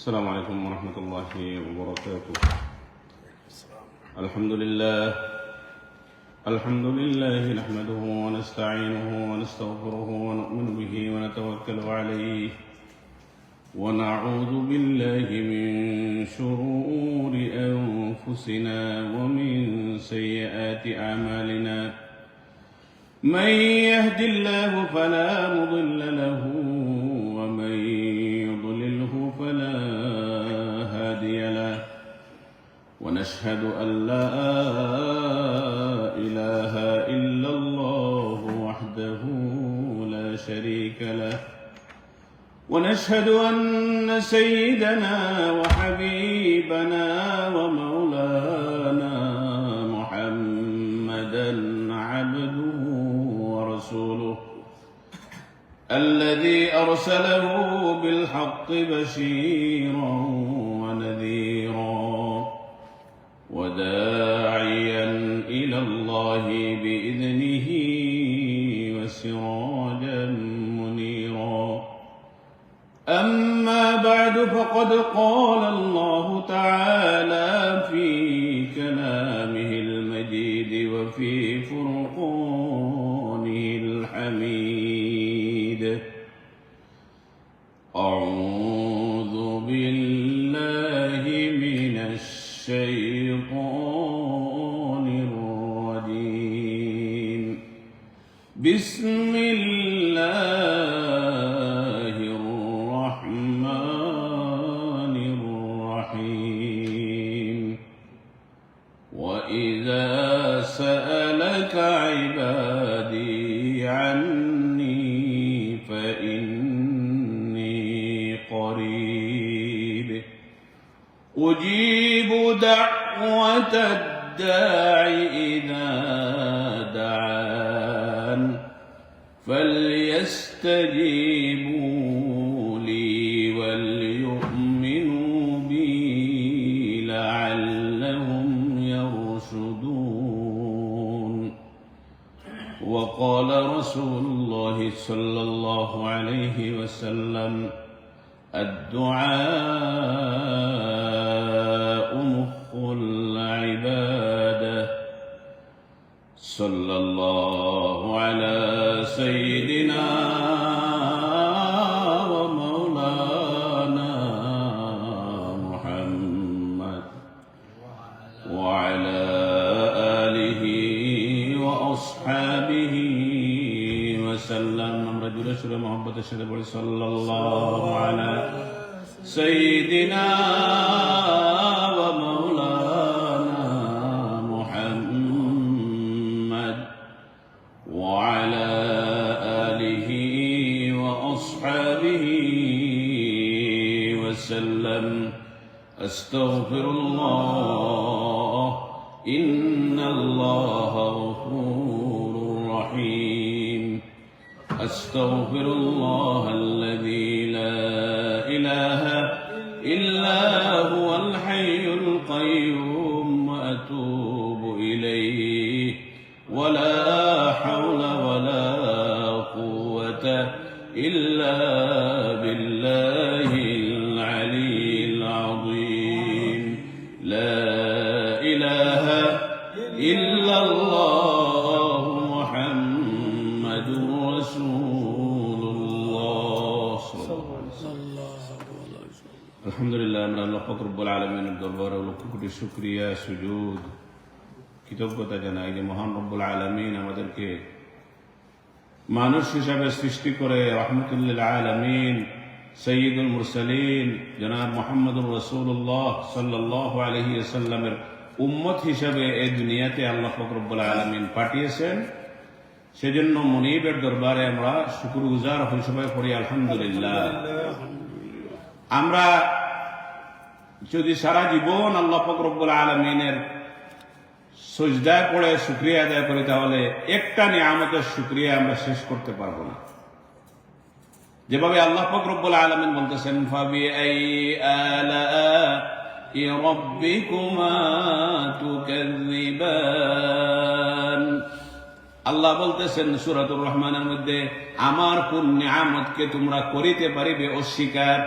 السلام عليكم ورحمة الله وبركاته. الحمد لله نحمده ونستعينه ونستغفره ونؤمن به ونتوكل عليه ونعوذ بالله من شرور أنفسنا ومن سيئات أعمالنا. من يهد الله فلا مضل له ومن يضلله فلا هادي له، ونشهد أن لا إله إلا الله وحده لا شريك له، ونشهد أن سيدنا وحبيبنا ومولانا محمدا عبده ورسوله الذي أرسله بالحق بشيرا ونذيرا وداعيا إلى الله بإذنه وسراجا منيرا. أما بعد، فقد قال الله تعالى في كلامه المجيد وفي فرقانه الحميد: أعوذ بالله من الشيطان الرجيم. بسم الله الرحمن الرحيم. وإذا سألك عبادي عني فإني قريب أجيب دعوة الداع إذا دعان فليستجيبوا لي وليؤمنوا بي لعلهم يرشدون. وقال رسول الله صلى الله عليه وسلم: الدعاء مخ العبادة. صلى الله على سيدنا ومولانا محمد وعلى آله وأصحابه وسلم. رجل شر محبة الشر صلى الله على سيدنا ومولانا محمد وعلى آله وأصحابه وسلم. أستغفر الله إن الله غفور رحيم. أستغفر الله الذي لا إله إلا هو الحي القيوم وأتوب إليه. ولا حول ولا قوة إلا بالله العلي العظيم. لا إله إلا الله محمد رسول الله صلى الله عليه وسلم. আলহামদুলিল্লাহ, আমরা আল্লাহ পাক রব্বুল আলামিনের দরবারে লক্ষ কোটি শুকরিয়া, সুজুদ, কৃতজ্ঞতা জানাই যে মহান রব্বুল আলামিন আমাদেরকে মানুষ হিসাবে সৃষ্টি করে রাহমাতুল লিল আলামিন সাইয়্যিদুল মুরসালিন জনাব মুহাম্মদুর রাসূলুল্লাহ সাল্লাল্লাহু আলাইহি ওয়াসাল্লামের উম্মত হিসাবে এই দুনিয়াতে আল্লাহ পাক রব্বুল আলামিন পাঠিয়েছেন। সেজন্য মুনিবের দরবারে আমরা শুকরগুজার হই, সবাই পড়ি আলহামদুলিল্লাহ। আমরা যদি সারা জীবন আল্লাহ পাক রব্বুল আলামিনের সিজদায় পড়ে শুকরিয়া আদায় করি, তাহলে একটা নিয়ামতের শুকরিয়া আমরা শেষ করতে পারবো না। যেভাবে আল্লাহ পাক রব্বুল আলামিন বলতেছেন: ফাবিআই আলাই রাব্বিকুমা তুকাযযিবান। আল্লাহ বলতেছেন সূরাতুর রহমানের মধ্যে, আমার কোন নিয়ামতকে তোমরা করিতে পারিবে অস্বীকার।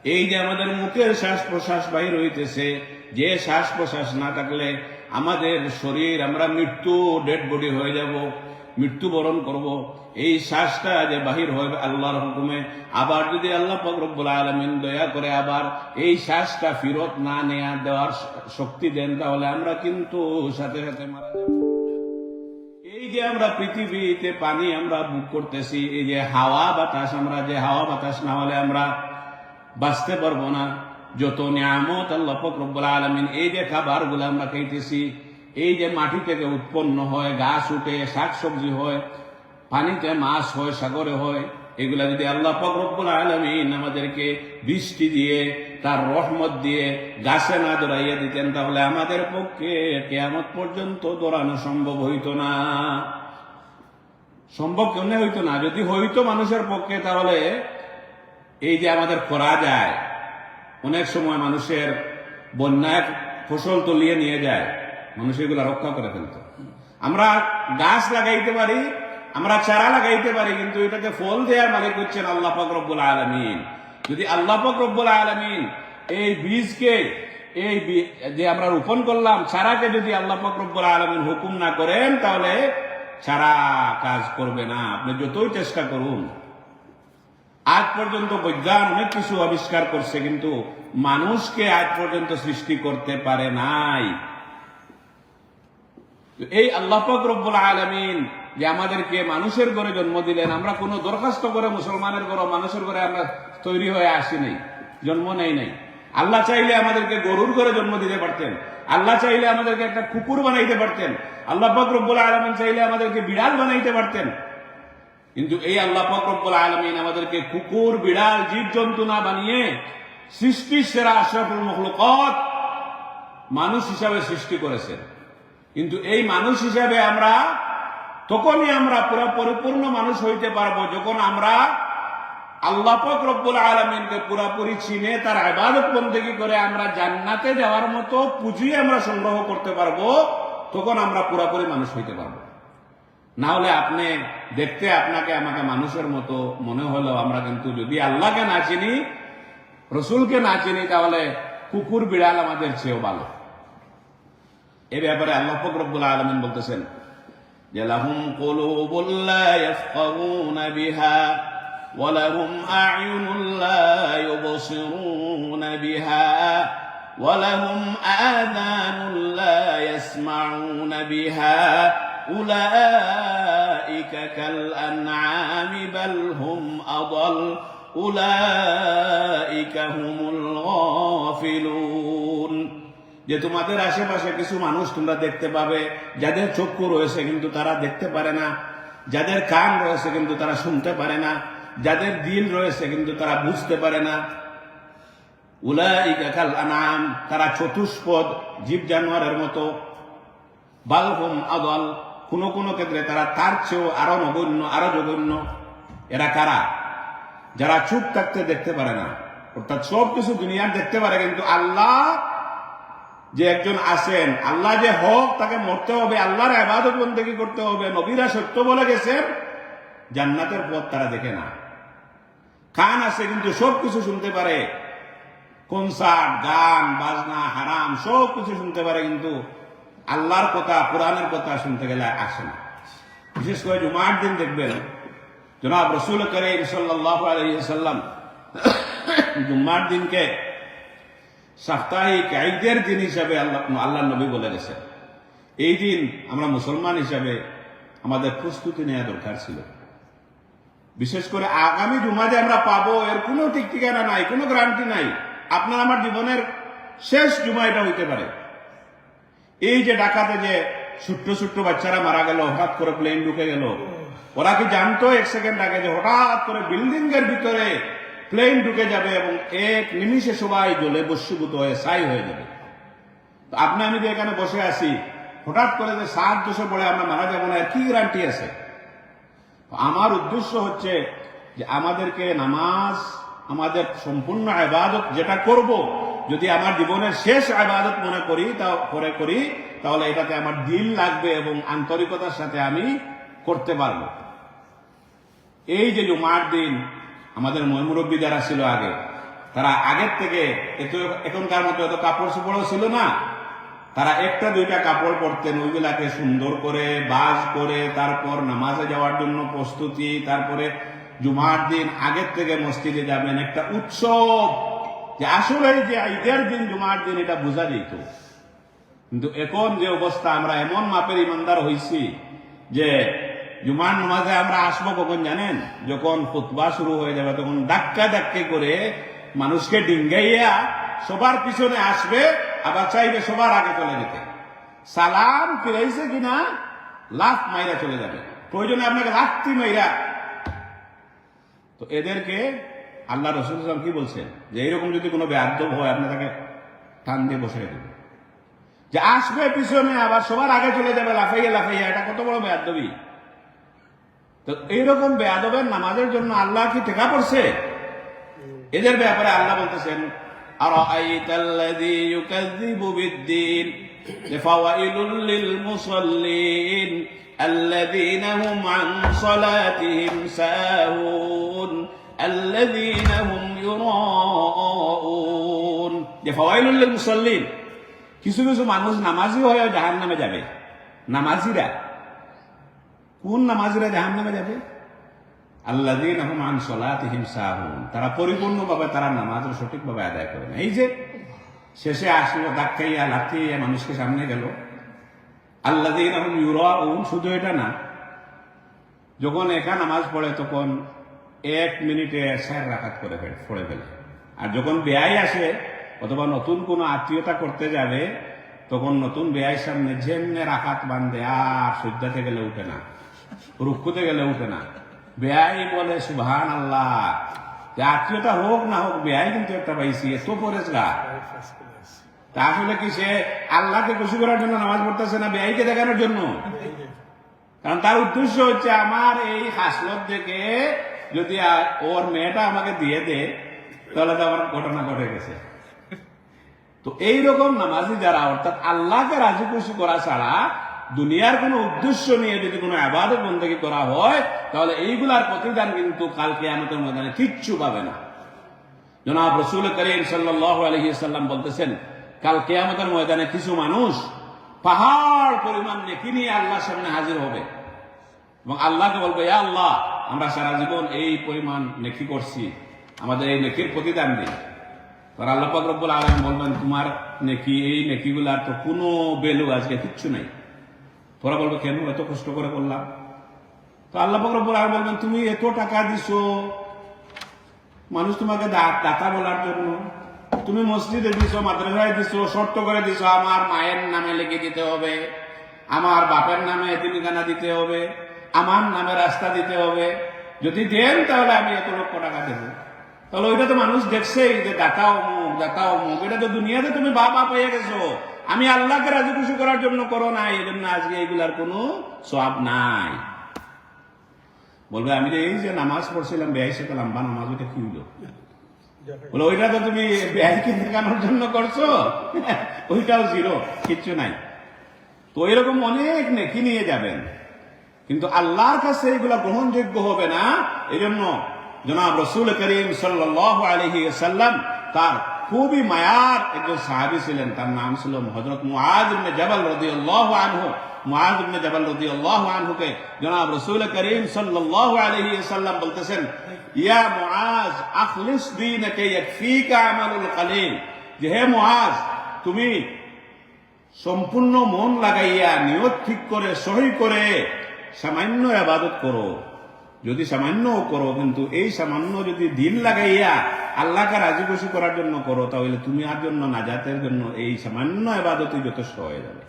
এই যে আমাদের মুখের শ্বাস প্রশ্বাস বাহির হইতেছে, যে শ্বাস প্রশ্বাস না থাকলে আমাদের শরীর, আমরা মৃত্যু, ডেড বডি হয়ে যাব, মৃত্যুবরণ করব। এই শ্বাসটা যে বাহির হবে আল্লাহর হুকুমে, আবার যদি আল্লাহ পাক রব্বুল আলামিন দয়া করে আবার এই শ্বাসটা ফিরত না নেয়া দেওয়ার শক্তি দেন, তাহলে আমরা কিন্তু সাথে সাথে মারা যাব। এই যে আমরা পৃথিবীতে পানি আমরা বুক করতেছি, এই যে হাওয়া বাতাস, আমরা যে হাওয়া বাতাস না হলে আমরা বাঁচতে পারবো না। যত নিয়ামত আল্লাহ পাক রব্বুল আলামিন, এই যে খাবারগুলো আমরা খাইতেছি, এই যে মাটি থেকে উৎপন্ন হয়, গাছ উঠে, শাকসবজি হয়, পানিতে মাছ হয়, সাগরে হয়, এগুলা যদি আল্লাহ পাক রব্বুল আলামিন আমাদেরকে বৃষ্টি দিয়ে, তার রহমত দিয়ে গাছে না দৌড়াইয়া দিতেন, তাহলে আমাদের পক্ষে কিয়ামত পর্যন্ত দৌড়ানো সম্ভব হইতো না। সম্ভব কেমনে হইতো না? যদি হইতো মানুষের পক্ষে, তাহলে এই যে আমাদের করা যায়, অনেক সময় মানুষের বন্যায় ফসল তলিয়ে নিয়ে যায়, মানুষ এগুলা রক্ষা করে ফেলত। আমরা গাছ লাগাইতে পারি, আমরা চারা লাগাইতে পারি, কিন্তু এটাকে ফল দেওয়ার মালিক হচ্ছেন আল্লাহ পাক রব্বুল আলামিন। যদি আল্লাহ পাক রব্বুল আলামিন এই বীজকে, এই যে আমরা রোপণ করলাম চারাকে, যদি আল্লাহ পাক রব্বুল আলামিন হুকুম না করেন, তাহলে চারা কাজ করবে না, আপনি যতই চেষ্টা করুন। আজ পর্যন্ত বিজ্ঞান অনেক কিছু আবিষ্কার করছে, কিন্তু মানুষকে আজ পর্যন্ত সৃষ্টি করতে পারে নাই। এই আল্লাহ পাক রব্বুল আলামিন যে আমাদেরকে মানুষের ঘরে জন্ম দিলেন, আমরা কোনো দরখাস্ত করে মুসলমানের ঘরে, মানুষের ঘরে আমরা তৈরি হয়ে আসি নাই, জন্ম নেই নাই। আল্লাহ চাইলে আমাদেরকে গরুর ঘরে জন্ম দিতে পারতেন, আল্লাহ চাইলে আমাদেরকে একটা কুকুর বানাইতে পারতেন, আল্লাহ পাক রব্বুল আলামিন চাইলে আমাদেরকে বিড়াল বানাইতে পারতেন। কিন্তু এই আল্লাহ পাক রব্বুল আলামিন আমাদেরকে কুকুর, বিড়াল, জীবজন্তু না বানিয়ে সৃষ্টির সেরা আশরাফুল মাখলুকাত মানুষ হিসাবে সৃষ্টি করেছেন। কিন্তু এই মানুষ হিসাবে আমরা তখনই আমরা পুরো পরিপূর্ণ মানুষ হইতে পারবো, যখন আমরা আল্লাহ পাক রব্বুল আলামিনকে পুরাপুরি চিনে তার ইবাদত বন্দেগী করে আমরা জান্নাতে যাওয়ার মতো পুঁজি আমরা সংগ্রহ করতে পারবো, তখন আমরা পুরাপুরি মানুষ হইতে পারবো। না হলে আপনি দেখতে আপনাকে আমাকে মানুষের মতো মনে হলো, আমরা কিন্তু যদি আল্লাহকে না চিনি, রসুলকে না চিনি, তাহলে কুকুর বিড়াল আমাদের চেয়েও ভালো। এ ব্যাপারে আল্লাহ পাক রব্বুল আলামিন বলতেছেন যে লাহুম কুলুবুল লা ইয়াফকাহুনা বিহা ওয়া লাহুম আ'য়ুনুল লা ইউবসিরুনা বিহা ওয়া লাহুম আযানুল লা ইয়াসমাউনা বিহা উলাইকা কাল আন'আমি বাল হুম আদাল উলাইকা হুমুল গাফিলুন। যে তোমাদের আশেপাশে কিছু মানুষ তোমরা দেখতে পাবে, যাদের চক্ষু রয়েছে কিন্তু তারা দেখতে পারে না, যাদের কান রয়েছে কিন্তু তারা শুনতে পারে না, যাদের দিল রয়েছে কিন্তু তারা বুঝতে পারে না। উলাইকা কাল আন'আম, তারা চতুষ্পদ জীব জানোয়ারের মতো। বাল হুম আদাল, কোন কোন ক্ষেত্রে তারা তার চেয়েও আরো নগণ্য, আরো জঘন্য। এরা কারা? যারা চুপ থাকতে দেখতে পারে না, অর্থাৎ সব কিছু দুনিয়ার দেখতে পারে, কিন্তু আল্লাহ যে একজন আছেন, আল্লাহ যে হক, তাকে মরতে হবে, আল্লাহর ইবাদত বন্দেগী করতে হবে, নবীরা সত্য বলে গেছেন, জান্নাতের পথ তারা দেখে না। কান আছে কিন্তু সব কিছু শুনতে পারে, কনসার্ট, গান বাজনা, হারাম সব কিছু শুনতে পারে, কিন্তু আল্লাহর কথা, কোরআনের কথা শুনতে গেলে আসে না। বিশেষ করে জুমার দিন দেখবেন, জনাব রাসূল করিম সাল্লাল্লাহু আলাইহি ওয়াসাল্লাম জুমার দিনকে সাপ্তাহিক ঈদের দিন হিসাবে আল্লাহ নবী বলে গেছেন। এই দিন আমরা মুসলমান হিসাবে আমাদের প্রস্তুতি নেওয়া দরকার ছিল। বিশেষ করে আগামী জুমা যে আমরা পাবো, এর কোনো ঠিক ঠিকানা নাই, কোনো গ্যারান্টি নাই। আপনার আমার জীবনের শেষ জুমা এটা হইতে পারে। এই যে ঢাকাতে যে ছোট্ট ছোট্ট বাচ্চারা মারা গেল, হঠাৎ করে প্লেন ঢুকে গেল, ওরা কি জানতো এক সেকেন্ড আগে যে হঠাৎ করে বিল্ডিং এর ভিতরে প্লেন ঢুকে যাবে এবং এক নিমিষে সবাই জ্বলে বস্যভূত হয়ে ছাই হয়ে যাবে? তো আপনি আমি যে এখানে বসে আছি, হঠাৎ করে যে 7 দশে পড়ে আমরা মারা যাবো না, কি গ্যারান্টি আছে? আমার উদ্দেশ্য হচ্ছে যে আমাদেরকে নামাজ, আমাদের সম্পূর্ণ ইবাদত যেটা করব, যদি আমার জীবনের শেষ ইবাদত মনে করি তাহলে এটাতে আমার দিল লাগবে এবং আন্তরিকতার সাথে আমি করতে পারবো। এই যে জুমার দিন আমাদের মুরব্বী যারা ছিল আগে, তারা আগের থেকে এখনকার মতো এত কাপড় চোপড়ও ছিল না, তারা একটা দুইটা কাপড় পরতেন, ওইগুলাকে সুন্দর করে বাজ করে তারপর নামাজে যাওয়ার জন্য প্রস্তুতি, তারপরে জুমার দিন আগের থেকে মসজিদে যাবেন, একটা উৎসব যে আসলে যে ঈদের দিন জুমার দিন এটা বোঝা যেত। কিন্তু এখন যে অবস্থা, আমরা এমন মাপের ইমানদার হইছি যে জুমার নামাজে আমরা আসবো কখন জানেন? যখন খুতবা শুরু হয়ে যাবে তখন ধাক্কা ধাক্কি করে মানুষকে ডিঙ্গাইয়া সবার পিছনে আসবে, আবার চাইবে সবার আগে চলে যেতে। সালাম ফিরাইছে কিনা লাফ মাইরা চলে যাবে, প্রয়োজনে আপনাকে লাফতি মাইরা। তো এদেরকে আল্লাহ রাসূল সাল্লাল্লাহু আলাইহি ওয়াসাল্লাম কি বলছেন যে এইরকম যদি কোনো বেয়াদব হয় আপনি তাকে টান দিয়ে বসিয়ে দেবেন। যে আসবে পিছনে আবার সবার আগে চলে যাবে লাফাইয়া লাফাইয়া, এটা কত বড় বেয়াদবি। তো এইরকম বেয়াদবের নামাজের জন্য আল্লাহ কি টেকা পড়ছে? এদের ব্যাপারে আল্লাহ বলতেছেন আরাআইতাল্লাযী ইউকাযযিবু বিদ্দীন ফাওয়াইলুল লিল মুসাল্লিন আল্লাযীনা হুম আন সালাতিহিম সাহুন আল্লাযীনা হুম ইউরাউন। যে ফাওয়াইলুল লিল মুসাল্লিন, কিছু কিছু মানুষ নামাজি হয়ে জাহান্নামে যাবে। নামাজিরা কোন নামাজিরা জাহান্নামে যাবে? আল্লাযীনা হুম আন সালাতিহিম সাহুন, তারা পরিপূর্ণভাবে তারা নামাজের সঠিকভাবে আদায় করে না। এই যে শেষে আসলো ধাক্কাইয়া লাথিয়ে মানুষকে সামনে গেল। আল্লাযীনা হুম ইউরাউন, শুধু এটা না, যখন একা নামাজ পড়ে তখন 1 মিনিটে 4 রাকাত করে পড়ে ফেলে। আর যখন বেয়াই আসে অথবা নতুন কোনো আত্মীয়তা করতে যাবে তখন নতুন বেয়াইয়ের সামনে যেমনে রাকাত বান্ধে আর সজ্জাতে গেলে উঠে না, রুকুতে গেলে উঠে না। বেয়াই বলে সুবহানাল্লাহ, যে আত্মীয়তা হোক না হোক বেয়াই কিন্তু একটা পাইছি, এত পরেজগার। তা আসলে কি সে আল্লাহকে খুশি করার জন্য নামাজ পড়তেছে না বেয়াইকে দেখানোর জন্য? কারণ তার উদ্দেশ্য হচ্ছে আমার এই হাসলত দেখে যদি ওর মেয়েটা আমাকে দিয়ে দে তাহলে তো আমার ঘটনা ঘটে গেছে। তো এইরকম নামাজি যারা, অর্থাৎ আল্লাহকে রাজি খুশি করা ছাড়া দুনিয়ার কোনো উদ্দেশ্য নিয়ে যদি কোনো ইবাদত বন্দেগী করা হয় তাহলে এইগুলার প্রতিদান কিন্তু কাল কিয়ামতের ময়দানে কিচ্ছু পাবে না। জনাব রাসূল করিম সাল্লাল্লাহু আলাইহি ওয়াসাল্লাম বলতেছেন, কাল কিয়ামতের ময়দানে কিছু মানুষ পাহাড় পরিমাণ নেকি নিয়ে আল্লাহর সামনে হাজির হবে এবং আল্লাহকে বলবে, ইয়া আল্লাহ, আমরা সারা জীবন এই পরিমাণ নেকি করছি, আমাদের এই নেকির প্রতিদান দিন। তার আল্লাহ পাক রব্বুল আলামিন বলবেন, তোমার নেকি, এই নেকিগুলার তো কোনো ভ্যালু আজকে কিচ্ছু নাই। তোরা বলবে, কেন এত কষ্ট করে করলাম? তো আল্লাহ পাক রব্বুল আলামিন বলবেন, তুমি এত টাকা দিছো মানুষ তোমাকে দাতা বলার জন্য, তুমি মসজিদে দিছো, মাদ্রাসায় দিছো, শর্ত করে দিছো আমার মায়ের নামে লিখে দিতে হবে, আমার বাপের নামে এতিমখানা দিতে হবে, আমার নামে রাস্তা দিতে হবে, যদি দেন তাহলে আমি এত লক্ষ টাকা দেবো। তাহলে ওইটা তো মানুষ দেখছেই যে দাতা অমুক, দাতা অমুক। এটা তো দুনিয়াতে তুমি বাবা পেয়ে গেছো, আমি আল্লাহকে রাজি খুশি করার জন্য করো নাই, এই জন্য আজকে এইগুলার কোনো সওয়াব নাই। বলবে, আমি এই যে নামাজ পড়ছিলাম বেয়াই সাথে লম্বা নামাজ, ওইটা কি হইলো? বলে, ওইটা তো তুমি বেয়াইকে দেখানোর জন্য করছো, ওইটাও জিরো, কিচ্ছু নাই। তো এরকম অনেক নেকি নিয়ে যাবেন, কিন্তু আল্লাহর কাছে এগুলা গ্রহণযোগ্য হবে না। এই জন্য জনাব রাসূল করিম সাল্লাল্লাহু আলাইহি ওয়াসাল্লাম তার খুবই মায়ার একজন সাহাবী ছিলেন, তার নাম ছিল হযরত মুআয ইবনে জাবাল রাদিয়াল্লাহু আনহু। মুআয ইবনে জাবাল রাদিয়াল্লাহু আনহুকে জনাব রাসূল করিম সাল্লাল্লাহু আলাইহি ওয়াসাল্লাম বলতেছেন, ইয়া মুআয আখলিস দীনাকা ইয়াকফিকা আমালুল কলিল, যে হে মুআয, তুমি সম্পূর্ণ মন লাগাইয়া নিয়ত ঠিক করে সহি করে সামান্য ইবাদত করো। যদি সামান্য করো, কিন্তু এই সামান্য যদি দিল লাগাইয়া আল্লাহকে রাজি খুশি করার জন্য করো, তাহলে তুমি আর জন্য নাজাতের জন্য এই সামান্য ইবাদতই যথেষ্ট হয়ে যাবে।